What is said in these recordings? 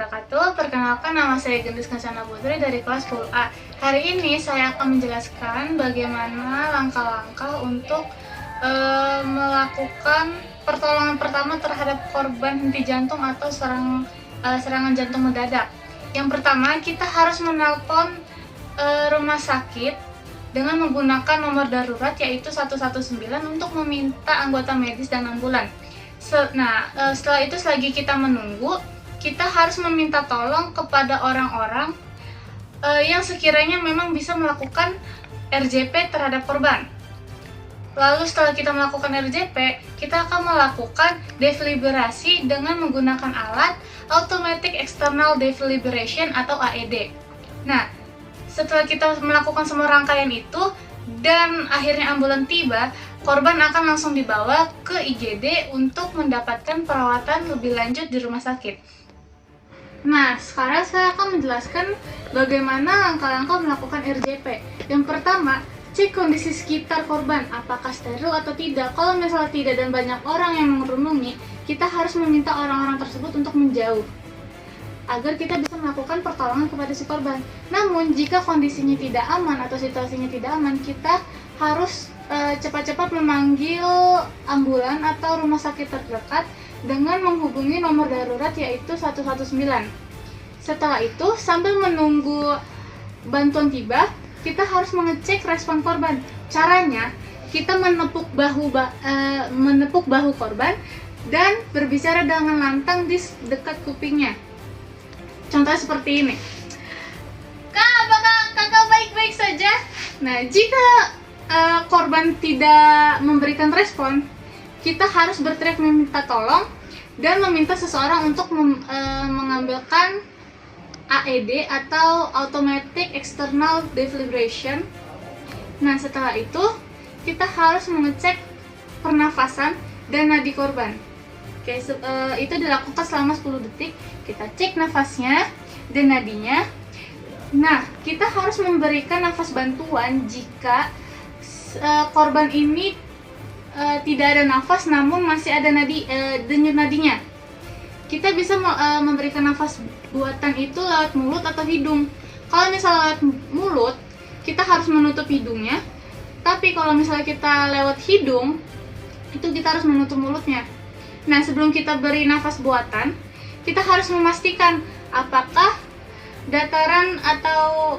wabarakatuh. Perkenalkan, nama saya Gendis Kencana Putri dari kelas 10A. Hari ini saya akan menjelaskan bagaimana langkah-langkah untuk melakukan pertolongan pertama terhadap korban henti jantung atau serangan jantung mendadak. Yang pertama, kita harus menelpon rumah sakit dengan menggunakan nomor darurat yaitu 119 untuk meminta anggota medis dan ambulan. Setelah itu, selagi kita menunggu, kita harus meminta tolong kepada orang-orang yang sekiranya memang bisa melakukan RJP terhadap korban. Lalu setelah kita melakukan RJP, kita akan melakukan defibrillasi dengan menggunakan alat Automatic External Defibrillation atau AED. Nah, setelah kita melakukan semua rangkaian itu dan akhirnya ambulan tiba, korban akan langsung dibawa ke IGD untuk mendapatkan perawatan lebih lanjut di rumah sakit. Nah, sekarang saya akan menjelaskan bagaimana langkah-langkah melakukan RJP. Yang pertama, cek kondisi sekitar korban, apakah steril atau tidak. Kalau misalnya tidak dan banyak orang yang mengerunungi, kita harus meminta orang-orang tersebut untuk menjauh agar kita bisa melakukan pertolongan kepada si korban. Namun, jika kondisinya tidak aman atau situasinya tidak aman, kita harus cepat-cepat memanggil ambulan atau rumah sakit terdekat dengan menghubungi nomor darurat yaitu 119. Setelah itu, sambil menunggu bantuan tiba, kita harus mengecek respon korban. Caranya, kita menepuk bahu korban dan berbicara dengan lantang di dekat kupingnya. Contohnya seperti ini. Kak, apakah kakak baik-baik saja? Nah, jika korban tidak memberikan respon, kita harus berteriak meminta tolong dan meminta seseorang untuk mengambilkan AED atau Automatic External Defibrillation. Nah, setelah itu kita harus mengecek pernafasan dan nadi korban. Oke, itu dilakukan selama 10 detik. Kita cek nafasnya dan nadinya. Nah, kita harus memberikan nafas bantuan jika korban ini tidak ada nafas namun masih ada denyut nadinya. Kita bisa memberikan nafas buatan itu lewat mulut atau hidung. Kalau misalnya lewat mulut, kita harus menutup hidungnya. Tapi kalau misalnya kita lewat hidung, itu kita harus menutup mulutnya. Nah, sebelum kita beri nafas buatan, kita harus memastikan apakah dataran atau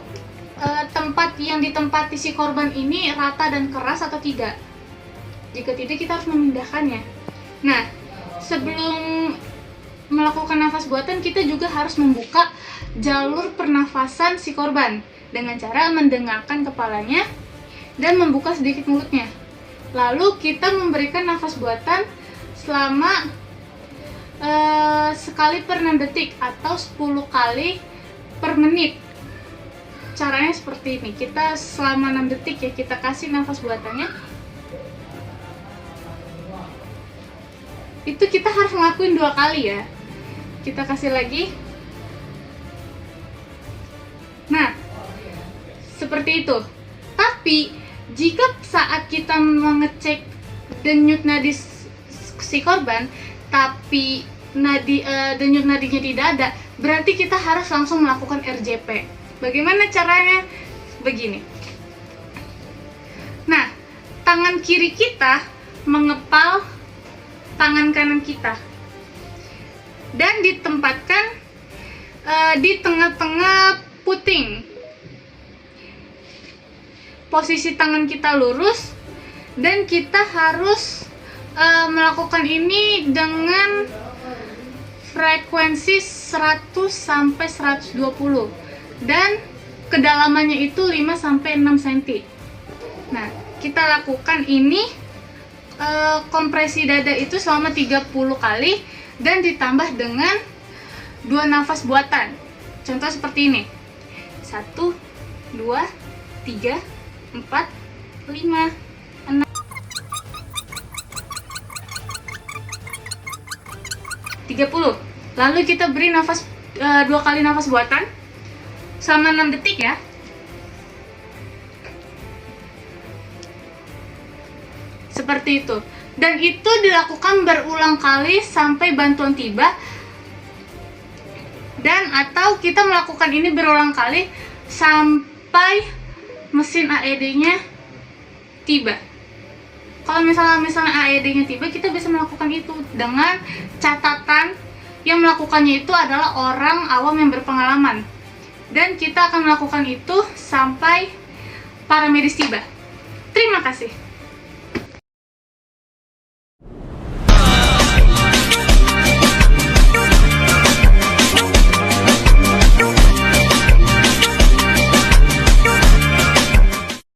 tempat yang ditempati si korban ini rata dan keras atau tidak. Jika tidak, kita harus memindahkannya. Nah, sebelum melakukan nafas buatan, kita juga harus membuka jalur pernafasan si korban dengan cara mendengangkan kepalanya dan membuka sedikit mulutnya. Lalu kita memberikan nafas buatan selama sekali per 6 detik atau 10 kali per menit. Caranya seperti ini. Kita selama 6 detik ya, kita kasih nafas buatannya. Itu kita harus ngelakuin 2 kali ya. Kita kasih lagi. Nah, seperti itu. Tapi jika saat kita mengecek denyut nadi si korban, tapi denyut nadinya tidak ada, berarti kita harus langsung melakukan RJP. Bagaimana caranya? Begini. Nah, tangan kiri kita mengepal tangan kanan kita dan ditempatkan di tengah-tengah puting. Posisi tangan kita lurus dan kita harus melakukan ini dengan frekuensi 100 sampai 120 dan kedalamannya itu 5 sampai 6 cm. Nah, kita lakukan ini kompresi dada itu selama 30 kali dan ditambah dengan 2 nafas buatan. Contoh seperti ini. 1, 2, 3, 4, 5, 6, 30. Lalu kita beri nafas 2 kali nafas buatan selama 6 detik ya. Seperti itu. Dan itu dilakukan berulang kali sampai bantuan tiba dan atau kita melakukan ini berulang kali sampai mesin AED-nya tiba. Kalau misalnya AED-nya tiba, kita bisa melakukan itu dengan catatan yang melakukannya itu adalah orang awam yang berpengalaman, dan kita akan melakukan itu sampai paramedis tiba. Terima kasih.